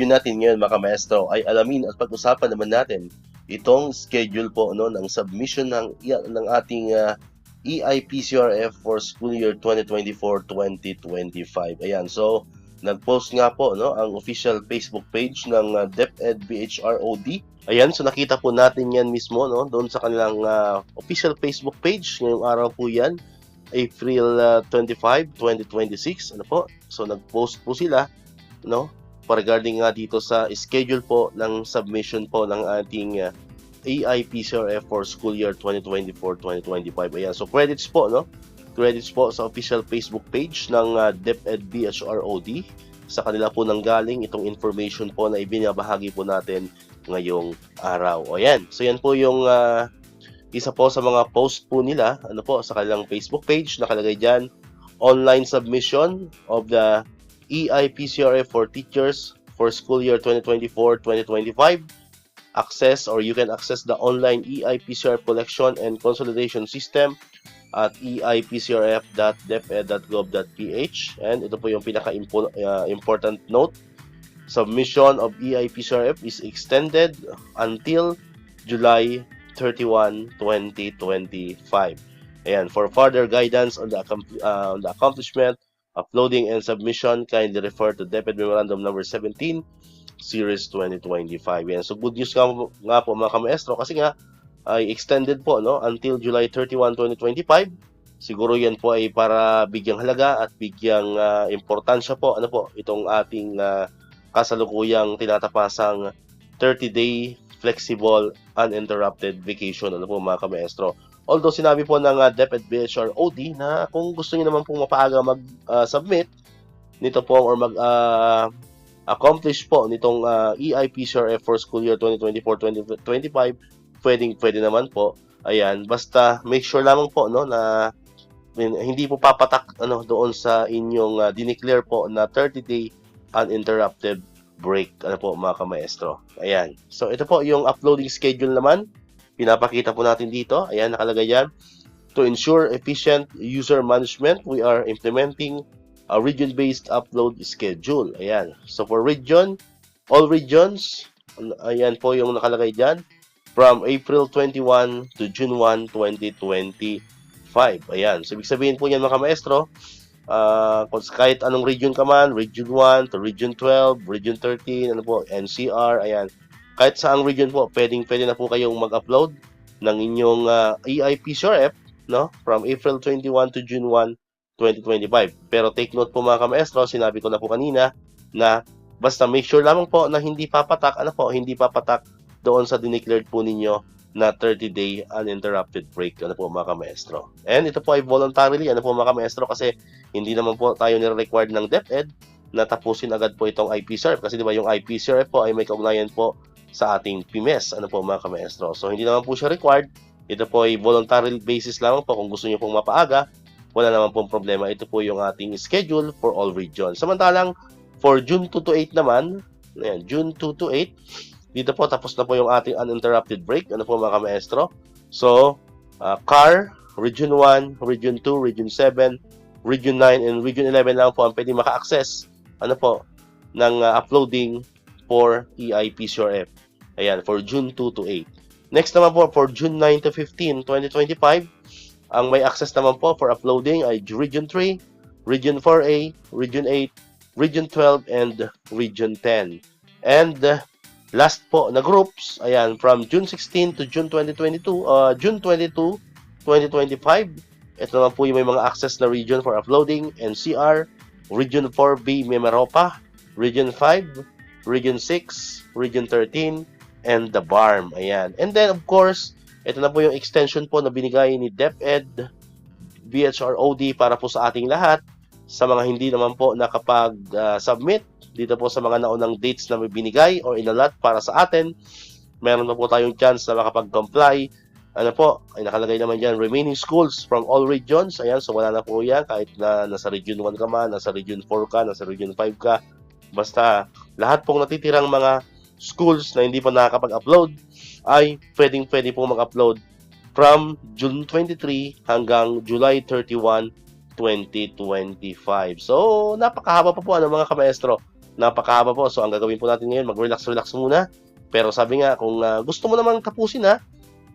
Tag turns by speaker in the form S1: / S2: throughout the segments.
S1: video natin ngayon mga maestro ay alamin at pag-usapan naman natin itong schedule po no ng submission ng ating EIPCRF for school year 2024-2025. Ayan, so nag-post nga po no ang official Facebook page ng DepEd BHROD. Ayan, so nakita po natin yan mismo no doon sa kanilang official Facebook page. Ngayong araw po yan, April 25, 2026. Ano po? So nag-post po sila no regarding nga dito sa schedule po ng submission po ng ating EIPCRF for school year 2024-2025. Ayan, so credits po no. Credits po sa official Facebook page ng DepEd BHROD. Sa kanila po nanggaling itong information po na ibinabahagi po natin ngayong araw. Ayan, so yan po yung isa po sa mga post po nila ano po sa kanilang Facebook page. Nakalagay diyan, online submission of the EIPCRF for teachers for school year 2024-2025. Access, or you can access the online EIPCRF collection and consolidation system at eipcrf.deped.gov.ph. And ito po yung pinaka-important note. Submission of EIPCRF is extended until July 31, 2025. Ayan, for further guidance on the accomplishment, uploading and submission, kindly refer to DepEd Memorandum Number 17, Series 2025. Yan. So good news nga po mga kamaestro kasi nga ay extended po no until July 31, 2025. Siguro yan po ay para bigyang halaga at bigyang importansya po ano po itong ating kasalukuyang tinatapasang 30-day flexible uninterrupted vacation ano po mga kamaestro. Although sinabi po ng DepEd BHROD na kung gusto niyo naman pong mapaaga mag-submit nito po or mag-accomplish po nitong EIPCRF for school year 2024-2025, pwede naman po. Ayan, basta make sure lamang po no na hindi po papatak ano doon sa inyong dineclare po na 30-day uninterrupted break ano po mga kamaestro. Ayan. So ito po yung uploading schedule naman. Pinapakita po natin dito. Ayan, nakalagay yan. To ensure efficient user management, we are implementing a region-based upload schedule. Ayan. So for region, all regions, ayan po yung nakalagay dyan. From April 21 to June 1, 2025. Ayan. So ibig sabihin po yan mga maestro, kahit anong region ka man, region 1 to region 12, region 13, ano po, NCR, ayan. Kahit saang region po, pwede na po kayong mag-upload ng inyong EIPCRF no? From April 21 to June 1, 2025. Pero take note po mga kamaestro, sinabi ko na po kanina na basta make sure lamang po na hindi papatak, hindi papatak doon sa dineclared po ninyo na 30-day uninterrupted break ano po mga kamaestro. And ito po ay voluntarily ano po mga kamaestro kasi hindi naman po tayo nire-required ng DepEd na tapusin agad po itong IPCRF kasi di ba yung IPCRF po ay may kaugnayan po sa ating PMES, ano po mga kamaestro. So hindi naman po siya required. Ito po ay voluntary basis lamang po kung gusto niyo pong mapaaga. Wala naman pong problema. Ito po yung ating schedule for all regions. Samantalang for June 2 to 8 naman, ayan, June 2 to 8, dito po tapos na po yung ating uninterrupted break. Ano po mga kamaestro? So, CAR, Region 1, Region 2, Region 7, Region 9, and Region 11 lang po ang pwede maka-access ano po, ng uploading for EIPCRF. Ayan, for June 2 to 8. Next naman po, for June 9 to 15, 2025, ang may access naman po for uploading ay Region 3, Region 4A, Region 8, Region 12, and Region 10. And last po na groups, ayan, from June 16 to June 22, June 22, 2025. Ito naman po yung may mga access na region for uploading, NCR, Region 4B, Mimaropa, Region 5, Region 6, Region 13, and the BARM. Ayan. And then, of course, ito na po yung extension po na binigay ni DepEd BHROD para po sa ating lahat. Sa mga hindi naman po nakapag-submit, dito po sa mga naunang dates na may binigay or inalat para sa atin, meron na po tayong chance na makapag-comply. Ano po, ay nakalagay naman dyan, remaining schools from all regions. Ayan, so wala na po yan, kahit na nasa Region 1 ka man, nasa Region 4 ka, nasa Region 5 ka. Basta lahat pong natitirang mga schools na hindi pa nakakapag-upload ay pwede po mag-upload from June 23 hanggang July 31, 2025. So, napakahaba pa po mga kamaestro. napakahaba po. So, ang gagawin po natin ngayon, mag-relax-relax muna. Pero sabi nga, kung gusto mo naman tapusin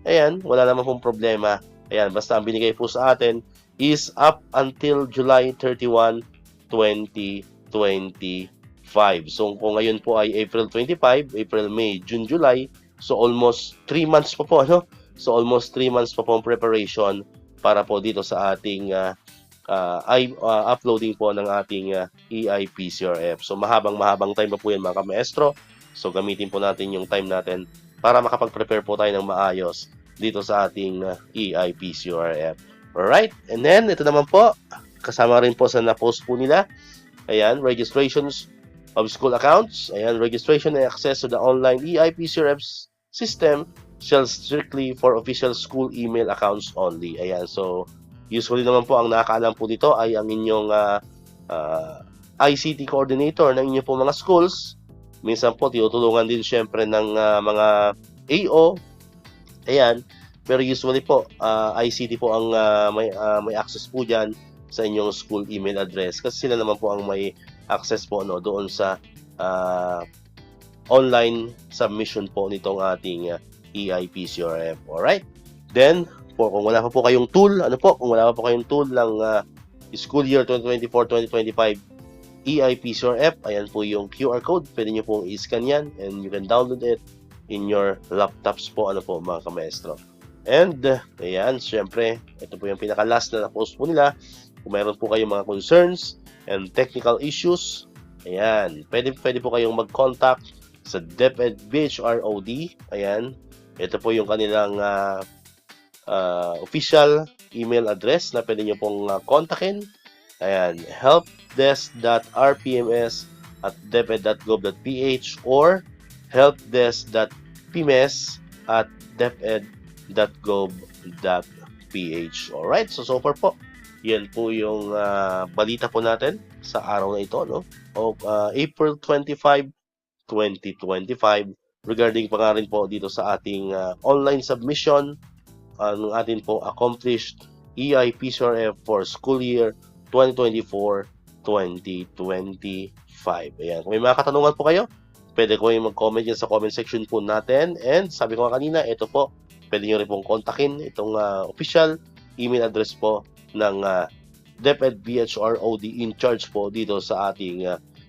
S1: ayan, wala naman pong problema. Ayan, basta ang binigay po sa atin is up until July 31, 2025. So, kung ngayon po ay April 25, April, May, June, July, so almost 3 months pa po, ano? So, almost 3 months pa po ang preparation para po dito sa ating uploading po ng ating EIPCRF. So, mahabang time pa po yan mga kamaestro. So, gamitin po natin yung time natin para makapag-prepare po tayo ng maayos dito sa ating EIPCRF. Alright, and then ito naman po, kasama rin po sa na-post po nila. Ayan, registrations of school accounts. Ayan, registration and access to the online EIPCRF system shall strictly for official school email accounts only. Ayan, so usually naman po ang nakakaalam po dito ay ang inyong ICT coordinator ng inyong po mga schools. Minsan po tinutulungan din syempre ng mga AO. Ayan, pero usually po ICT po ang may access po diyan sa inyong school email address kasi sila naman po ang may access po doon sa online submission po nitong ating EIPCRF. Alright? Then, kung wala pa po kayong tool, kung wala pa po kayong tool ng school year 2024-2025 EIPCRF, ayan po yung QR code. Pwede nyo pong i-scan yan and you can download it in your laptops po, mga kamaestro. And, ayan, syempre, ito po yung pinaka-last na post po nila. Kung mayroon po kayong mga concerns and technical issues, ayan, pwede po kayong mag-contact sa DepEd BHROD. Ayan, ito po yung kanilang official email address na pwede nyo pong kontakin. Ayan, helpdesk.rpms@deped.gov.ph or helpdesk.pms@deped.gov.ph. Alright, so far po, yan po yung balita po natin sa araw na ito, April 25, 2025, regarding pa nga rin po dito sa ating online submission ng ating po accomplished EIPCRF for school year 2024-2025. Ayan, kung may mga katanungan po kayo, pwede ko yung mag-comment yan sa comment section po natin. And sabi ko nga kanina, ito po, pwede nyo rin pong kontakin itong official email address po ng DepEd BHROD in charge po dito sa ating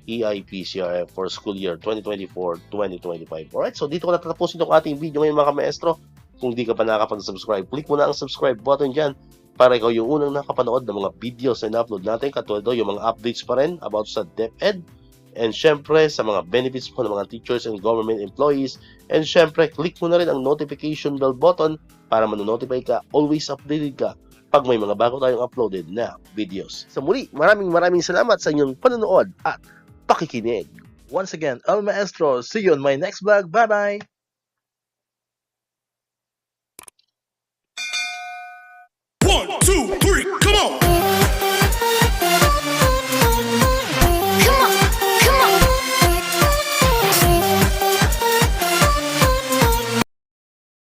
S1: EIPCRF for school year 2024-2025. Alright, so dito ko natatapusin itong ating video ngayon mga kamaestro. Kung di ka pa nakapag-subscribe, click mo na ang subscribe button dyan para ikaw yung unang nakapanood ng mga videos na in-upload natin. Katulad doon yung mga updates pa rin about sa DepEd. And syempre, sa mga benefits po ng mga teachers and government employees. And syempre, click mo na rin ang notification bell button para manonotify ka, always updated ka pag may mga bago tayong uploaded na videos. Sa muli, maraming salamat sa inyong panonood at pakikinig. Once again, El Maestro. See you on my next vlog. Bye-bye!